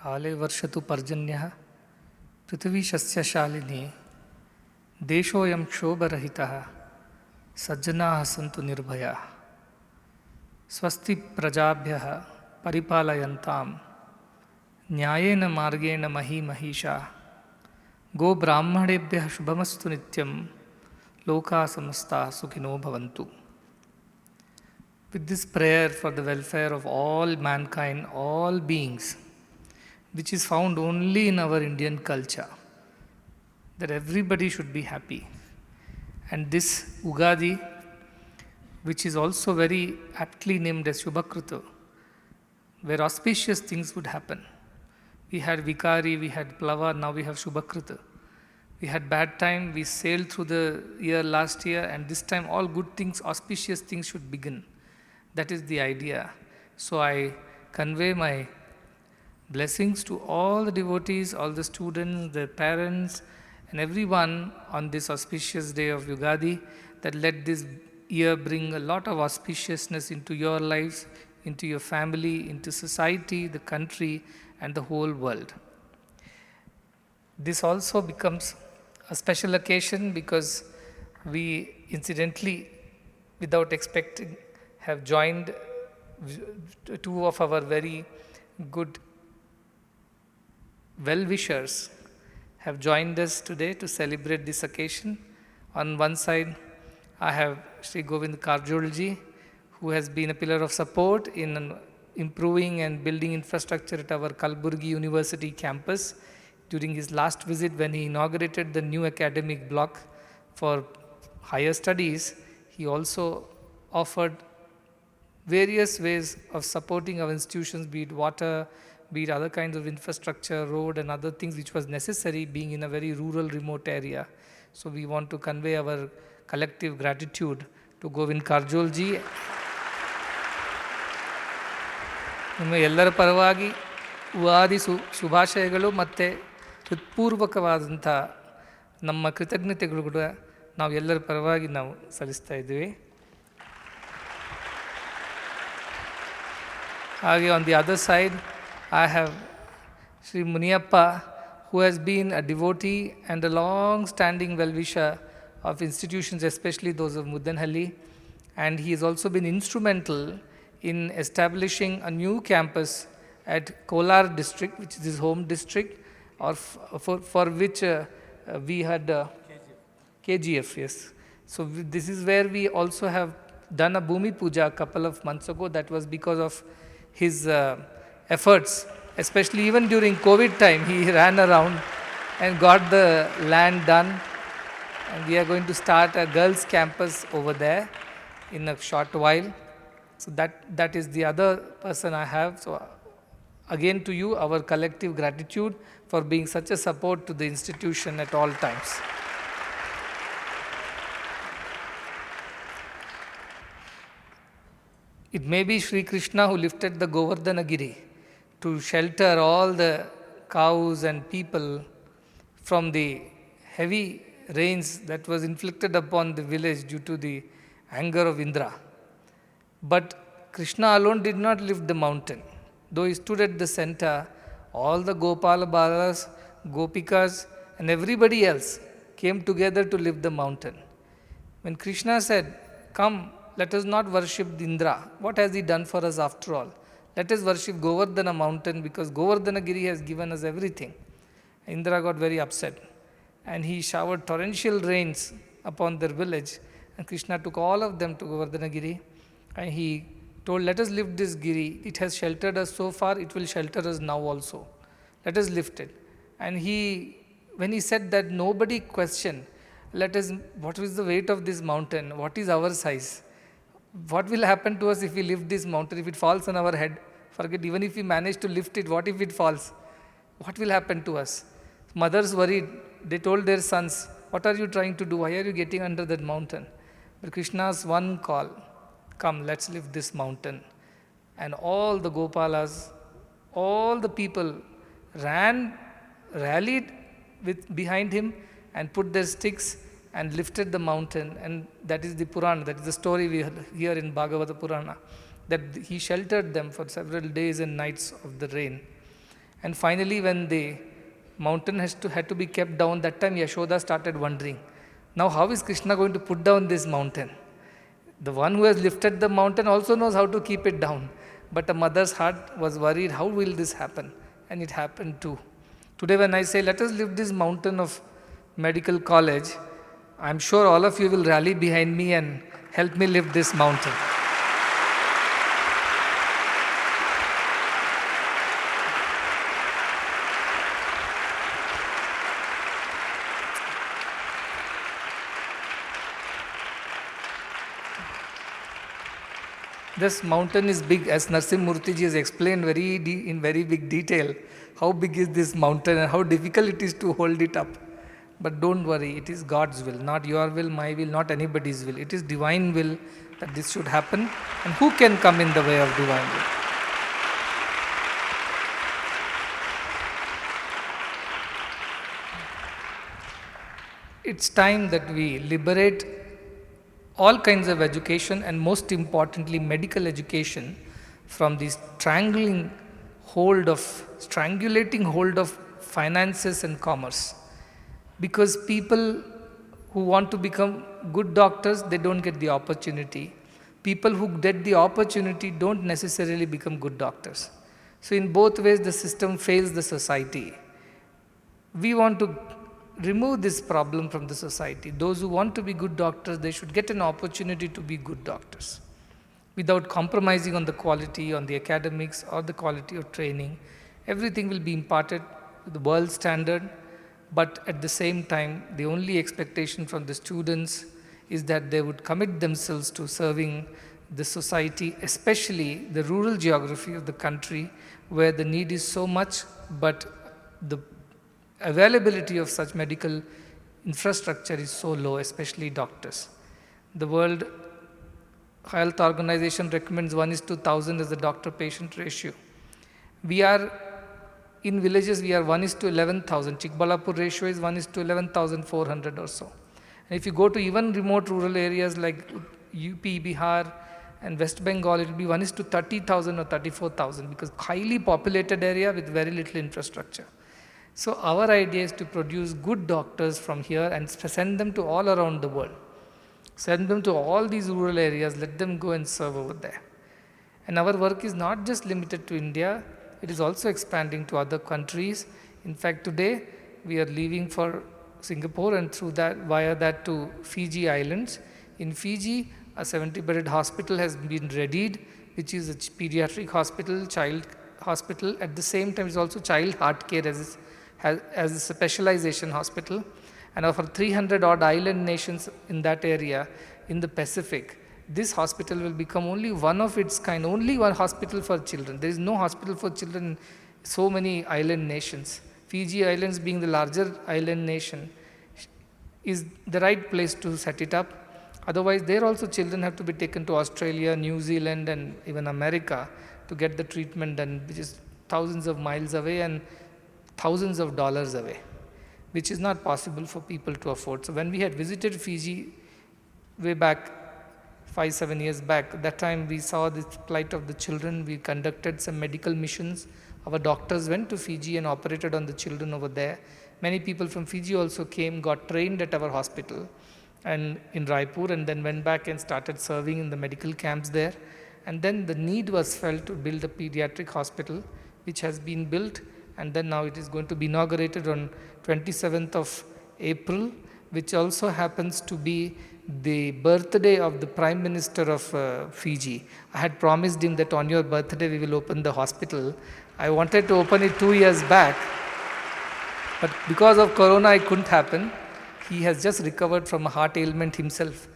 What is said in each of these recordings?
काले वर्षतु पर्जन्यः पृथिवी शस्यशालिनी देशोऽयं क्षोभरहितः सज्जनाः सन्तु निर्भयाः स्वस्ति प्रजाभ्यः परिपालयन्तां न्यायेन मार्गेण महीमहीषाः गोब्राह्मणेभ्यः शुभमस्तु नित्यं लोकाः समस्ताः सुखिनो भवन्तु. With this prayer for the welfare of all mankind, all beings, which is found only in our Indian culture, that everybody should be happy. And this Ugadi, which is also very aptly named as Shubhakruta, where auspicious things would happen. We had Vikari, we had Plava, now we have Shubhakruta. We had bad time, we sailed through the year last year, and this time all good things, auspicious things should begin. That is the idea. So I convey my blessings to all the devotees, all the students, the parents, and everyone on this auspicious day of Ugadi, that let this year bring a lot of auspiciousness into your lives, into your family, into society, the country, and the whole world. This also becomes a special occasion because we incidentally, without expecting, have joined two of our very good well-wishers have joined us today to celebrate this occasion. On one side, I have Sri Govind Karjolji, who has been a pillar of support in improving and building infrastructure at our Kalburgi University campus. During his last visit, when he inaugurated the new academic block for higher studies, he also offered various ways of supporting our institutions, be it water, be it other kinds of infrastructure, road and other things which was necessary being in a very rural, remote area. So we want to convey our collective gratitude to Govind Karjolji. ನಿಮ್ಮ ಎಲ್ಲರ ಪರವಾಗಿ ಉಗಾದಿ ಶುಭಾಶಯಗಳು ಮತ್ತು ಹೃತ್ಪೂರ್ವಕವಾದಂಥ ನಮ್ಮ ಕೃತಜ್ಞತೆಗಳು ಕೂಡ ನಾವು ಎಲ್ಲರ ಪರವಾಗಿ ನಾವು ಸಲ್ಲಿಸ್ತಾ ಇದ್ದೀವಿ. ಹಾಗೆ on the other side, I have Sri Muniyappa, who has been a devotee and a long-standing well-wisher of institutions, especially those of Mudanhalli, and he has also been instrumental in establishing a new campus at Kolar district, which is his home district, or for which we had KGF, yes. So this is where we also have done a Bhumi Puja a couple of months ago. That was because of his efforts, especially even during COVID time, he ran around and got the land done. And we are going to start a girls' campus over there in a short while. So that is the other person I have. So again to you, our collective gratitude for being such a support to the institution at all times. It may be Sri Krishna who lifted the Govardhanagiri to shelter all the cows and people from the heavy rains that was inflicted upon the village due to the anger of Indra. But Krishna alone did not lift the mountain. Though he stood at the center, all the Gopala Balas, Gopikas, and everybody else came together to lift the mountain. When Krishna said, "Come, let us not worship Indra. What has he done for us after all? Let us worship Govardhana mountain because Govardhanagiri has given us everything." Indra got very upset and he showered torrential rains upon their village. And Krishna took all of them to Govardhanagiri and he told, "Let us lift this giri. It has sheltered us so far, it will shelter us now also. Let us lift it." And when he said that, nobody questioned, what is the weight of this mountain? What is our size? What will happen to us if we lift this mountain? If it falls on our head, forget, even if we manage to lift it, what if it falls? What will happen to us? Mothers worried. They told their sons, "What are you trying to do? Why are you getting under that mountain?" But Krishna's one call, "Come, let's lift this mountain." And all the Gopalas, all the people rallied behind him and put their sticks and lifted the mountain. And that is the Purana, that is the story we hear in Bhagavata Purana, that he sheltered them for several days and nights of the rain. And finally, when the mountain had to be kept down, that time Yashoda started wondering, now how is Krishna going to put down this mountain? The one who has lifted the mountain also knows how to keep it down. But a mother's heart was worried, how will this happen? And it happened too. Today when I say, let us lift this mountain of medical college, I'm sure all of you will rally behind me and help me lift this mountain. This mountain is big, as Narsim Murthy has explained in very big detail. How big is this mountain and how difficult it is to hold it up. But don't worry, it is God's will, not your will, my will, not anybody's will. It is divine will that this should happen. And who can come in the way of divine will? It's time that we liberate all kinds of education, and most importantly medical education, from the strangulating hold of finances and commerce. Because people who want to become good doctors, they don't get the opportunity. People who get the opportunity don't necessarily become good doctors. So in both ways the system fails the society. We want to remove this problem from the society. Those who want to be good doctors, they should get an opportunity to be good doctors without compromising on the quality, on the academics or the quality of training. Everything will be imparted to the world standard, but at the same time, the only expectation from the students is that they would commit themselves to serving the society, especially the rural geography of the country where the need is so much, but the availability of such medical infrastructure is so low, especially doctors. The World Health Organization recommends 1:1,000 as the doctor-patient ratio. We are, in villages, we are 1:11,000. Chikbalapur ratio is 1:11,400 or so. And if you go to even remote rural areas like UP, Bihar and West Bengal, it will be 1:30,000 or 34,000, because highly populated area with very little infrastructure. So our idea is to produce good doctors from here and send them to all around the world. Send them to all these rural areas, let them go and serve over there. And our work is not just limited to India, it is also expanding to other countries. In fact, today we are leaving for Singapore and through that, via that to Fiji Islands. In Fiji, a 70-bedded hospital has been readied, which is a pediatric hospital, child hospital. At the same time, it is also child heart care as a specialization hospital. And of our 300 odd island nations in that area, in the Pacific, this hospital will become only one of its kind, only one hospital for children. There is no hospital for children in so many island nations. Fiji Islands, being the larger island nation, is the right place to set it up. Otherwise, there also children have to be taken to Australia, New Zealand and even America to get the treatment done, which is thousands of miles away and thousands of dollars away, which is not possible for people to afford. So when we had visited Fiji way back 5-7 years back, that time we saw the plight of the children. We conducted some medical missions. Our doctors went to Fiji and operated on the children over there. Many people from Fiji also came, got trained at our hospital and in Raipur, and then went back and started serving in the medical camps there. And then the need was felt to build a pediatric hospital, which has been built, and then now it is going to be inaugurated on 27th of April, which also happens to be the birthday of the Prime Minister of Fiji. I had promised him that on your birthday we will open the hospital. I wanted to open it 2 years back, but because of Corona it couldn't happen. He has just recovered from a heart ailment himself,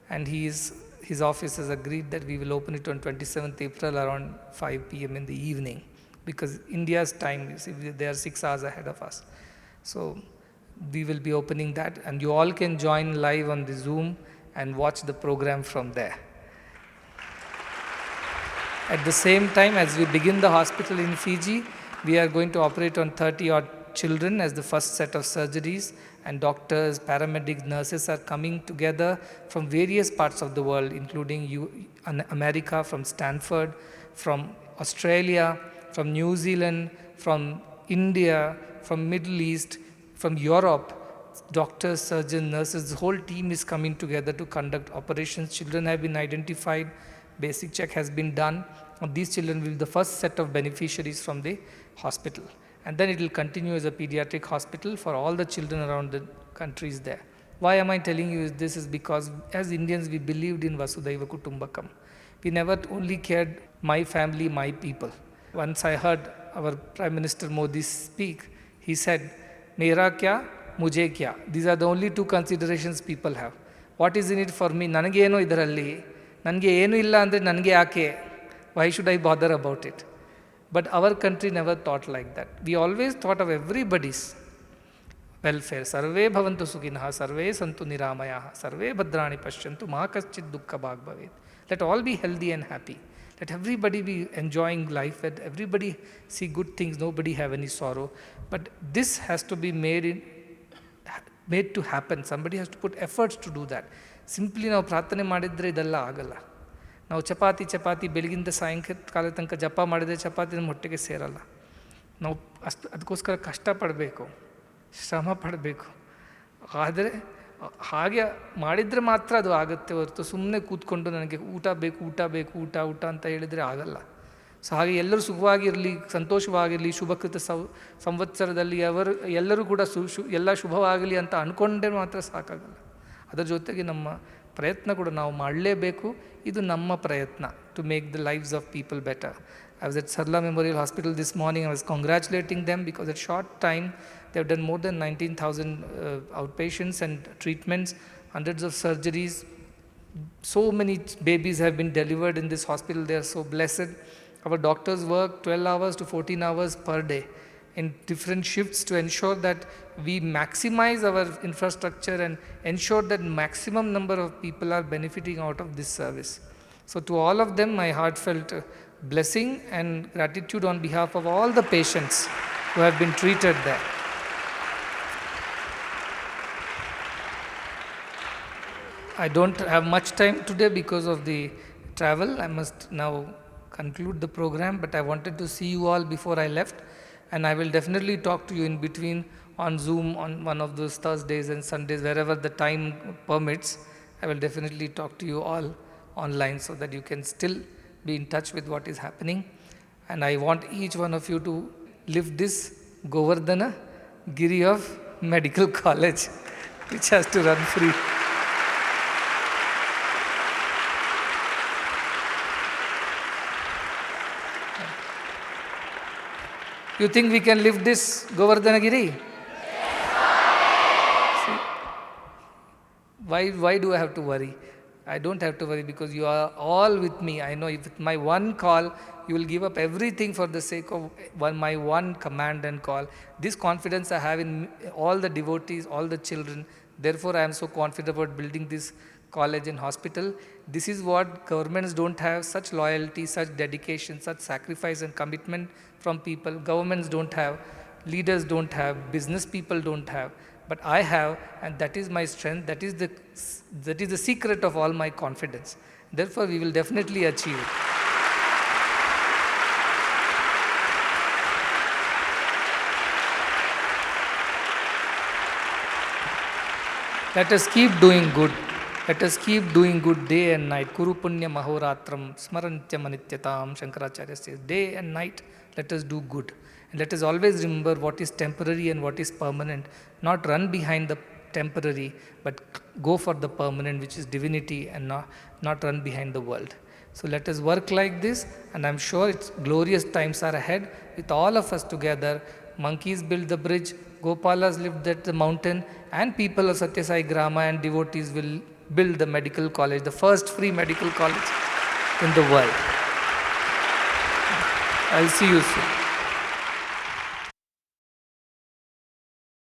and his office has agreed that we will open it on 27th April around 5 p.m. in the evening, because India's time, you see, they are 6 hours ahead of us. So we will be opening that, and you all can join live on the Zoom and watch the program from there. At the same time, as we begin the hospital in Fiji, we are going to operate on 30 odd children as the first set of surgeries, and doctors, paramedics, nurses are coming together from various parts of the world, including America, from Stanford, from Australia, from New Zealand, from India, from Middle East, from Europe, doctors, surgeons, nurses, the whole team is coming together to conduct operations. Children have been identified, basic check has been done, and these children will be the first set of beneficiaries from the hospital. And then it will continue as a pediatric hospital for all the children around the countries there. Why am I telling you this? Is because as Indians we believed in Vasudhaiva Kutumbakam. We never only cared my family, my people. Once I heard our Prime Minister Modi speak, he said, Mera kya, mujhe kya. These are the only two considerations people have. What is in it for me? Nanage eno idaralli. Nange enu illa andre nange yake. Why should I bother about it? But our country never thought like that. We always thought of everybody's welfare. Sarve bhavantu sukhinah, sarve santu niramayaha, sarve bhadrani pashyantu, ma kaschid dukkha bhag bhavet. Let all be healthy and happy. Let everybody be enjoying life. Let everybody see good things. Nobody have any sorrow. But this has to be made to happen. Somebody has to put efforts to do that. Simply ನಾವು ಪ್ರಾರ್ಥನೆ ಮಾಡಿದರೆ ಇದೆಲ್ಲ ಆಗಲ್ಲ. ನಾವು ಚಪಾತಿ ಬೆಳಗಿಂದ ಸಾಯಂಕಾಲ ತನಕ ಜಪ ಮಾಡಿದರೆ ಚಪಾತಿ ನಮ್ಮ ಹೊಟ್ಟೆಗೆ ಸೇರಲ್ಲ. ನಾವು ಅದಕ್ಕೋಸ್ಕರ ಕಷ್ಟಪಡಬೇಕು, ಶ್ರಮ ಪಡಬೇಕು. ಆದರೆ ಹಾಗೆ ಮಾಡಿದರೆ ಮಾತ್ರ ಅದು ಆಗುತ್ತೆ ಹೊರತು ಸುಮ್ಮನೆ ಕೂತ್ಕೊಂಡು ನನಗೆ ಊಟ ಬೇಕು ಅಂತ ಹೇಳಿದರೆ ಆಗಲ್ಲ. ಸೊ ಹಾಗೆ ಎಲ್ಲರೂ ಸುಖವಾಗಿರಲಿ, ಸಂತೋಷವಾಗಿರಲಿ, ಶುಭಕೃತ ಸಂವತ್ಸರದಲ್ಲಿ ಎಲ್ಲರೂ ಕೂಡ ಎಲ್ಲ ಶುಭವಾಗಲಿ ಅಂತ ಅಂದ್ಕೊಂಡ್ರೆ ಮಾತ್ರ ಸಾಕಾಗಲ್ಲ. ಅದರ ಜೊತೆಗೆ ನಮ್ಮ ಪ್ರಯತ್ನ ಕೂಡ ನಾವು ಮಾಡಲೇಬೇಕು. ಇದು ನಮ್ಮ ಪ್ರಯತ್ನ to make the lives of people better. I was at Sarla Memorial Hospital this morning. I was congratulating them because at short time they have done more than 19,000 outpatients and treatments, hundreds of surgeries. So many babies have been delivered in this hospital. They are so blessed. Our doctors work 12 hours to 14 hours per day in different shifts to ensure that we maximize our infrastructure and ensure that maximum number of people are benefiting out of this service. So to all of them, my heartfelt blessing and gratitude on behalf of all the patients who have been treated there. I don't have much time today because of the travel. I must now conclude the program, but I wanted to see you all before I left, and I will definitely talk to you in between on Zoom on one of those Thursdays and Sundays, wherever the time permits. I will definitely talk to you all online so that you can still be in touch with what is happening. And I want each one of you to lift this Govardhana Giri of Medical College, which has to run free. You think we can lift this Govardhana Giri? See, why do I have to worry? I don't have to worry because you are all with me. I know with my one call, you will give up everything for the sake of my one command and call. This confidence I have in all the devotees, all the children. Therefore, I am so confident about building this college and hospital. This is what governments don't have, such loyalty, such dedication, such sacrifice and commitment from people. Governments don't have, leaders don't have, business people don't have. But I have, and that is my strength, that is the secret of all my confidence. Therefore, we will definitely achieve it. Let us keep doing good. Let us keep doing good day and night. Kuru punya mahoratram smarantya manityatam. Shankaracharya says, day and night, let us do good. And let us always remember what is temporary and what is permanent. Not run behind the temporary, but go for the permanent, which is divinity, and not run behind the world. So let us work like this, and I'm sure it's glorious times are ahead with all of us together. Monkeys build the bridge, Gopalas lived at the mountain, and people of Satya Sai Grama and devotees will build the medical college, the first free medical college in the world. I'll see you soon.